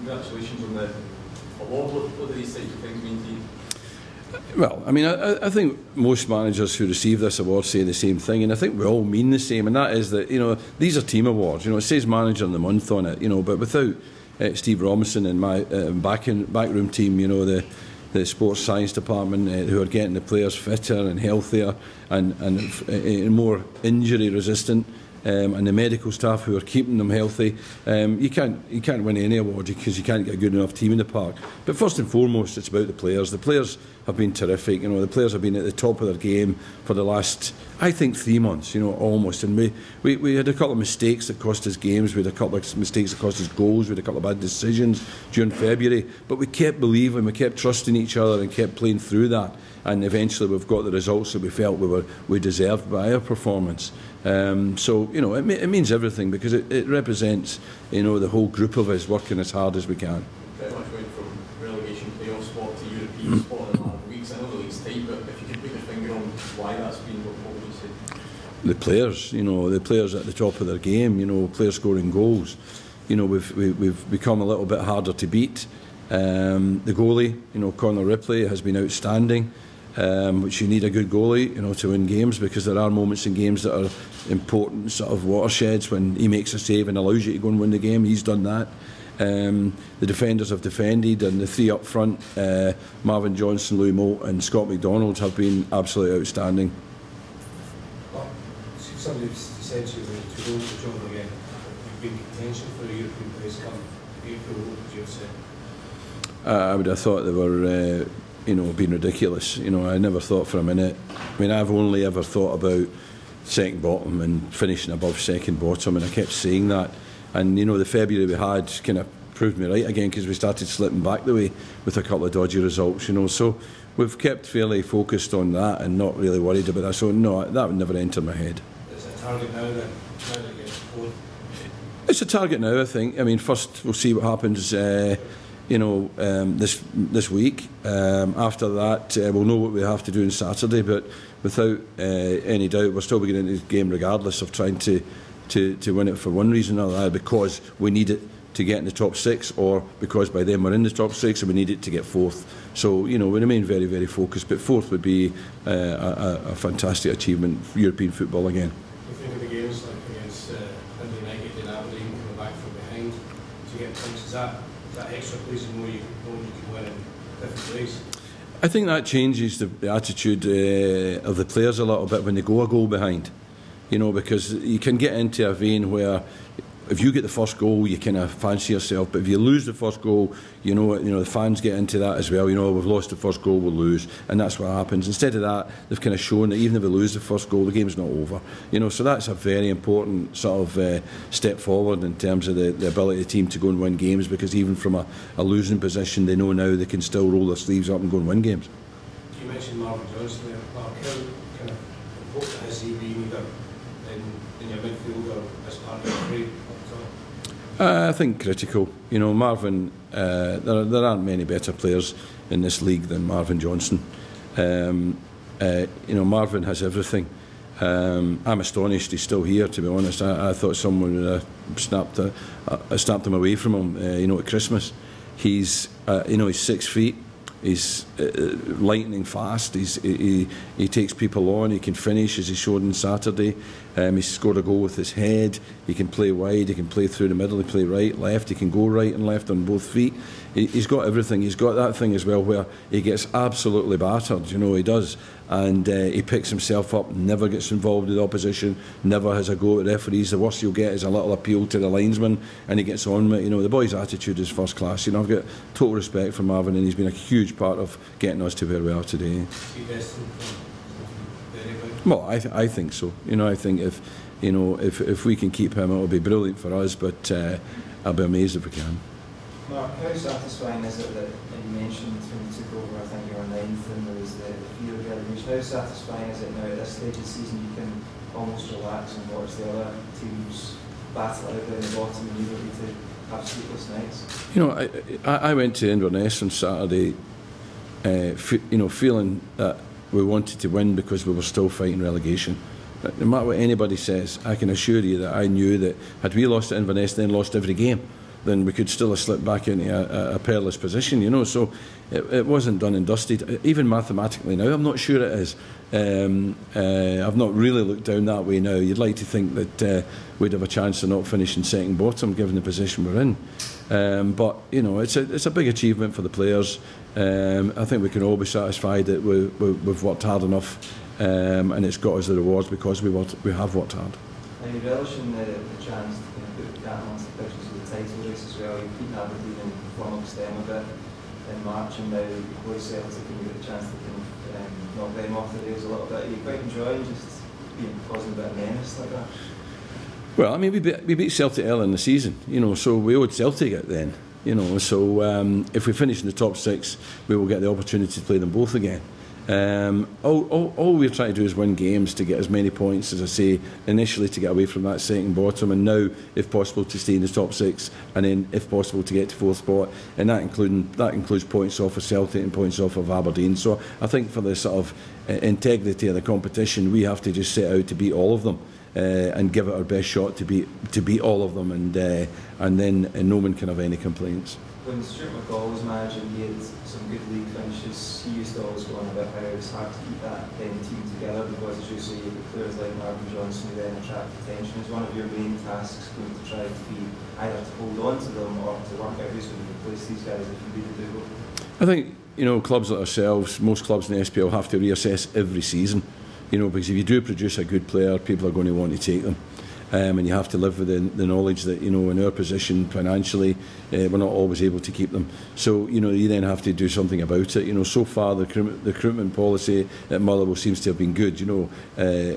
congratulations on the award. What do these types of things mean to you? Well, I mean, I think most managers who receive this award say the same thing, and I think we all mean the same, and that is that, you know, these are team awards. You know, it says Manager of the Month on it, you know, but without Steve Robinson and my backroom team, you know, the sports science department who are getting the players fitter and healthier and more injury resistant, and the medical staff who are keeping them healthy, you can't win any award because you can't get a good enough team in the park. But first and foremost, it's about the players. The players have been terrific. You know, the players have been at the top of their game for the last, I think, 3 months. You know, almost. And we had a couple of mistakes that cost us games. We had a couple of mistakes that cost us goals. We had a couple of bad decisions during February. But we kept believing, we kept trusting each other, and kept playing through that. And eventually, we've got the results that we felt we deserved by our performance. So, you know, it means everything because it represents, you know, the whole group of us working as hard as we can. Pretty much went from relegation playoff spot to European spot in a matter of weeks. I know the league's tight, but if you could put your finger on why that's been, what would you say? The players, you know, the players at the top of their game, you know, players scoring goals. You know, we've become a little bit harder to beat. The goalie, you know, Conor Ripley has been outstanding. Which you need a good goalie, you know, to win games, because there are moments in games that are important sort of watersheds when he makes a save and allows you to go and win the game. He's done that. The defenders have defended, and the three up front, Marvin Johnson, Louis Moult and Scott McDonald, have been absolutely outstanding. Well, somebody said to you to go to the job again, you've been contention for the European place come April. What would you have said? I would have thought they were you know, being ridiculous. You know, I never thought for a minute. I mean, I've only ever thought about second bottom and finishing above second bottom, and I kept saying that. And, you know, the February we had kind of proved me right again, because we started slipping back the way with a couple of dodgy results, you know. So we've kept fairly focused on that and not really worried about that. So, no, that would never enter my head. Is it a target now then? Now that gets fourth? It's a target now, I think. I mean, first we'll see what happens you know, this week. After that, we'll know what we have to do on Saturday. But without any doubt, we're still beginning the game regardless of trying to win it for one reason or another, because we need it to get in the top 6, or because by then we're in the top 6 and we need it to get fourth. So, you know, we remain very, very focused. But fourth would be a fantastic achievement for European football again. You think of the games like against United and Aberdeen, coming back from behind to get points, is that extra place and know you can win in different ways? I think that changes the attitude of the players a little bit when they go a goal behind, you know, because you can get into a vein where if you get the first goal, you kind of fancy yourself, but if you lose the first goal, you know, the fans get into that as well. You know, we've lost the first goal, we'll lose, and that's what happens. Instead of that, they've kind of shown that even if we lose the first goal, the game's not over. You know, so that's a very important sort of step forward in terms of the ability of the team to go and win games, because even from a losing position, they know now they can still roll their sleeves up and go and win games. You mentioned Marvin Johnson there, Mark. How kind of important has he been either in your midfield or as part of your trade? I think critical. You know, Marvin, there aren't many better players in this league than Marvin Johnson. You know, Marvin has everything. I'm astonished he's still here, to be honest. I thought someone would have snapped him away from him, you know, at Christmas. He's, you know, he's 6 feet. He's lightning fast. He takes people on. He can finish, as he showed on Saturday. He scored a goal with his head. He can play wide. He can play through the middle. He can play right, left. He can go right and left on both feet. He's got everything. He's got that thing as well where he gets absolutely battered. You know, he does. And he picks himself up, never gets involved with the opposition, never has a go at referees. The worst you'll get is a little appeal to the linesman, and he gets on with it. You know, the boy's attitude is first class. You know, I've got total respect for Marvin, and he's been a huge part of getting us to where we are today. Well, I think so. You know, I think if we can keep him, it'll be brilliant for us. But I'll be amazed if we can. Mark, how satisfying is it that you mentioned when you took over, I think you were 9th, and there was the fear of relegation. How satisfying is it now at this stage of the season you can almost relax and watch the other teams battle out there in the bottom and you don't need to have sleepless nights? You know, I went to Inverness on Saturday, you know, feeling that we wanted to win because we were still fighting relegation. But no matter what anybody says, I can assure you that I knew that had we lost at Inverness, then lost every game, then we could still have slipped back into a perilous position, you know. So it wasn't done and dusted. Even mathematically now, I'm not sure it is. I've not really looked down that way now. You'd like to think that we'd have a chance of not finishing second bottom, given the position we're in. But you know, it's a big achievement for the players. I think we can all be satisfied that we've worked hard enough, and it's got us the rewards because we have worked hard. Are you relishing the chance to kind of put the cat amongst the pictures of the title race as well? You've beaten Aberdeen and flummoxed them a bit in March, and now you play Celtic and you get a chance to kind of knock them off the rails a little bit. Are you quite enjoying just causing a bit of menace like that? Well, I mean, we beat Celtic early in the season, you know, so we owed Celtic it then, you know. So if we finish in the top 6, we will get the opportunity to play them both again. All we're trying to do is win games to get as many points, as I say, initially to get away from that second bottom, and now, if possible, to stay in the top 6, and then, if possible, to get to 4th spot, and that includes points off of Celtic and points off of Aberdeen. So I think for the sort of integrity of the competition, we have to just set out to beat all of them. And give it our best shot to beat all of them, and then no one can have any complaints. When Stuart McGhee was managing, he had some good league finishes. He used to always go on about how it's hard to keep that team together because, as you say, you've got players like Marvin Johnson who then attract attention. Is one of your main tasks going to try to be either to hold on to them or to work out who's going to replace these guys if you really do go? I think, you know, clubs like ourselves, most clubs in the SPL have to reassess every season. You know, because if you do produce a good player, people are going to want to take them. And you have to live with the knowledge that, you know, in our position financially, we're not always able to keep them. So, you know, you then have to do something about it. You know, so far the recruitment policy at Motherwell seems to have been good. You know,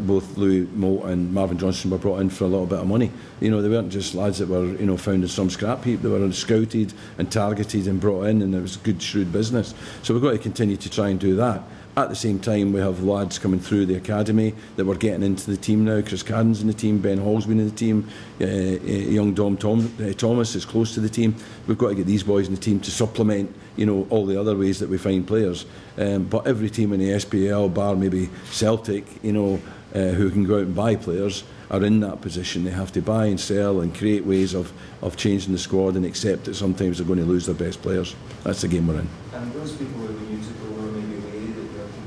both Louis Moult and Marvin Johnson were brought in for a little bit of money. You know, they weren't just lads that were, you know, found in some scrap heap. They were scouted and targeted and brought in, and it was good, shrewd business. So we've got to continue to try and do that. At the same time, we have lads coming through the academy that we're getting into the team now. Chris Cadden's in the team, Ben Hall's been in the team, young Dom Thomas is close to the team. We've got to get these boys in the team to supplement, you know, all the other ways that we find players. But every team in the SPL, bar maybe Celtic, you know, who can go out and buy players, are in that position. They have to buy and sell and create ways of changing the squad and accept that sometimes they're going to lose their best players. That's the game we're in. And those people who you took over maybe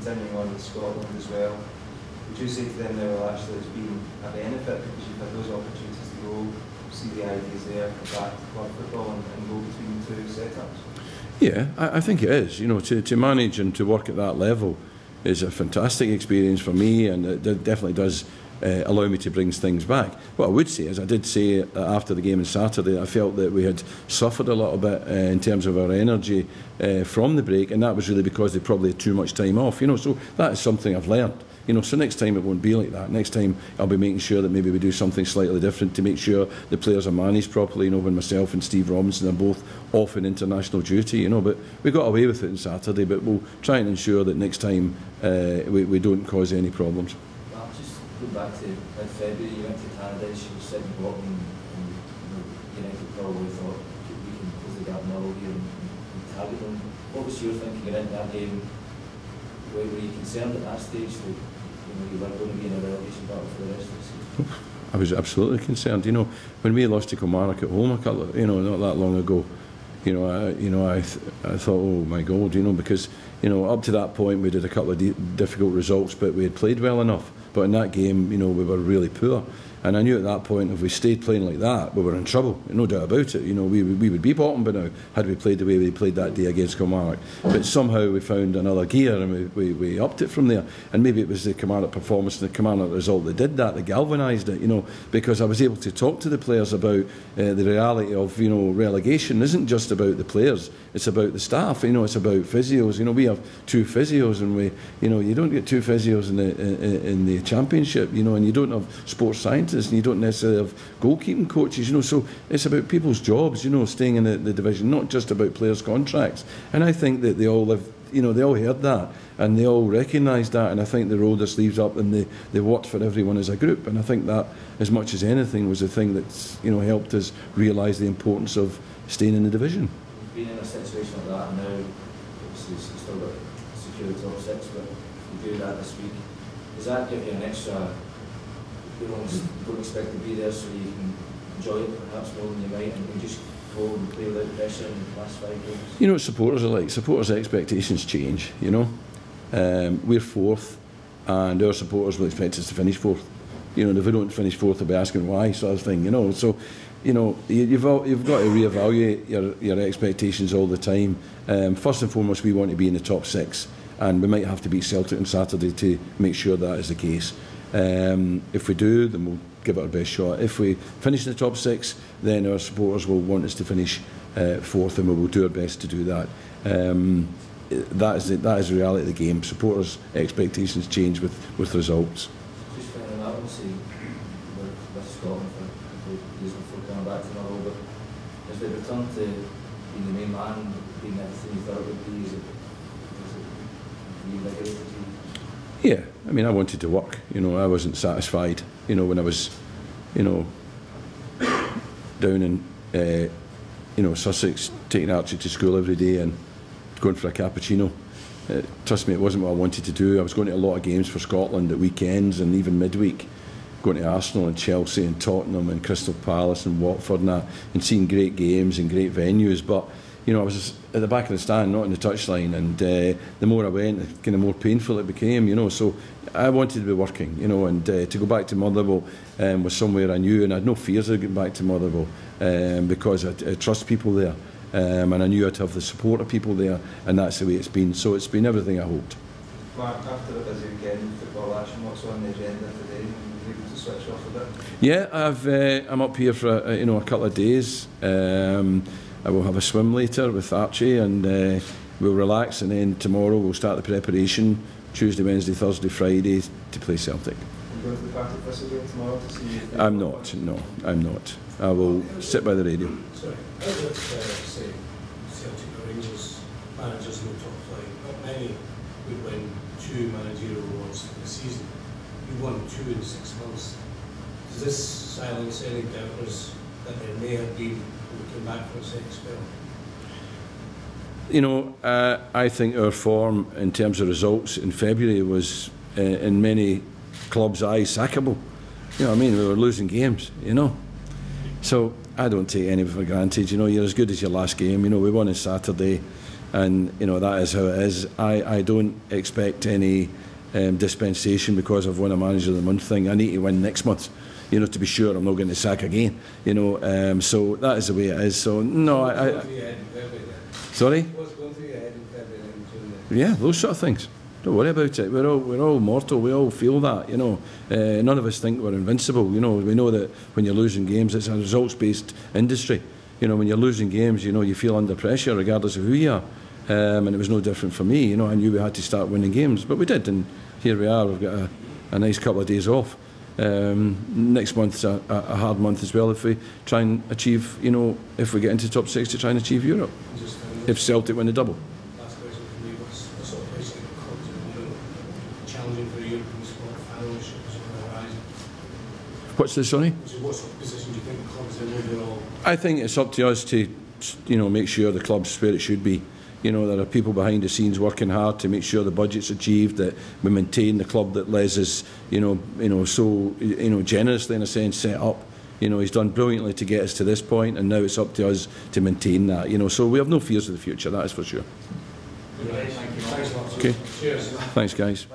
continuing on with Scotland as well, would you say to them now, well, actually it's been a benefit because you've had those opportunities to go see the ideas there, come back to club football and go between the two setups? Yeah, I think it is. You know, to manage and to work at that level is a fantastic experience for me, and it definitely does allow me to bring things back. What I would say is, I did say after the game on Saturday, I felt that we had suffered a little bit in terms of our energy from the break, and that was really because they probably had too much time off. You know, so that is something I've learned. You know, so next time it won't be like that. Next time I'll be making sure that maybe we do something slightly different to make sure the players are managed properly. You know, when myself and Steve Robinson are both off in international duty. You know, but we got away with it on Saturday. But we'll try and ensure that next time we don't cause any problems. Go back to mid-February, you went to Canada, she was sitting bottom, and United probably thought we can close the gap now here and target them. What was your thinking going into that game? Were you concerned at that stage that you were going to be in a relegation battle for the rest of the season? I was absolutely concerned. You know, when we lost to Kilmarnock at home not that long ago, I thought, oh my God, you know, because up to that point we did a couple of difficult results, but we had played well enough. But in that game, we were really poor. And I knew at that point, if we stayed playing like that, we were in trouble, no doubt about it. We would be bottom by now had we played the way we played that day against Kilmarnock. But somehow we found another gear and we upped it from there. And maybe it was the Kilmarnock performance and the Kilmarnock result that did that galvanised it, because I was able to talk to the players about the reality of, relegation isn't just about the players, it's about the staff, it's about physios. We have 2 physios and you don't get 2 physios in the championship, and you don't have sports scientists and you don't necessarily have goalkeeping coaches, so it's about people's jobs, staying in the division, not just about players' contracts. And I think that they all they all heard that and they all recognised that, and I think they rolled their sleeves up and they worked for everyone as a group. And I think that, as much as anything, was the thing that's helped us realise the importance of staying in the division. You've been in a situation like that, and now obviously you've still got secure the top 6, but you do that this week. Does that give you an extra? You don't expect to be there, so you can enjoy it perhaps more than you might, and you just go and play without pressure in the last 5 games? You know what supporters are like? Supporters' expectations change, you know. We're fourth, and our supporters will expect us to finish fourth. You know, and if we don't finish fourth, they'll be asking why, sort of thing, you know. So, you know, you've got to reevaluate your expectations all the time. First and foremost, we want to be in the top 6, and we might have to beat Celtic on Saturday to make sure that is the case. If we do, then we'll give it our best shot. If we finish in the top 6, then our supporters will want us to finish fourth, and we will do our best to do that. That is the reality of the game. Supporters' expectations change with results. Just finally, I want to say with Scotland for a couple of years before coming back to Motherwell, but is the return to being the main man, being everything you thought it would be, is it reinvigorated you? Yeah, I mean, I wanted to work. You know, I wasn't satisfied. You know, when I was, you know, down in, you know, Sussex, taking Archie to school every day and going for a cappuccino. Trust me, it wasn't what I wanted to do. I was going to a lot of games for Scotland at weekends and even midweek, going to Arsenal and Chelsea and Tottenham and Crystal Palace and Watford and that, and seeing great games and great venues. But you know, I was just at the back of the stand, not in the touchline, and the more I went, the kind of more painful it became, you know. So I wanted to be working, you know, and to go back to Motherwell was somewhere I knew, and I had no fears of getting back to Motherwell because I trust people there, and I knew I'd have the support of people there, and that's the way it's been. So it's been everything I hoped. Mark, after a busy weekend with football action, what's on the agenda today? Are you able to switch off a bit? Yeah, I'm up here for you know, a couple of days. I will have a swim later with Archie, and we'll relax, and then tomorrow we'll start the preparation, Tuesday, Wednesday, Thursday, Friday, to play Celtic. Are you going to the Partick Thistle game tomorrow to see if I'm not, no, I'm not. I will sit by the radio. Sorry, how would say Celtic or Rangers managers in the top flight? Not many would win 2 managerial awards for the season. You won 2 in 6 months. Does this silence any doubters that there may have been when we came back from a second spell? You know, I think our form in terms of results in February was, in many clubs' eyes, sackable. You know what I mean? We were losing games, you know. So I don't take any for granted. You know, you're as good as your last game. You know, we won on Saturday, and you know that is how it is. I don't expect any dispensation because I've won a Manager of the Month thing. I need to win next month, you know, to be sure I'm not going to sack again. You know, so that is the way it is. So no, sorry. What's going through your head in February? Yeah, those sort of things. Don't worry about it. We're all mortal. We all feel that, you know. None of us think we're invincible. You know, we know that when you're losing games, it's a results-based industry. You know, when you're losing games, you know, you feel under pressure regardless of who you are. And it was no different for me. You know, I knew we had to start winning games, but we did, and here we are. We've got a nice couple of days off. Next month's a hard month as well if we try and achieve, you know, if we get into the top 6 to try and achieve Europe. If Celtic win the double. Last question for me, what sort of place do you think the clubs are in, challenging for European sport, fan ownership is on the horizon? What's the, sorry? What sort of position do you think the clubs are in overall? I think it's up to us to, you know, make sure the club's where it should be. You know, there are people behind the scenes working hard to make sure the budget's achieved, that we maintain the club that Les is, you know, so, you know, generously in a sense set up. You know, he's done brilliantly to get us to this point, and now it's up to us to maintain that. You know, so we have no fears of the future, that is for sure. Thank you. Thanks a lot. Okay. Cheers. Thanks, guys.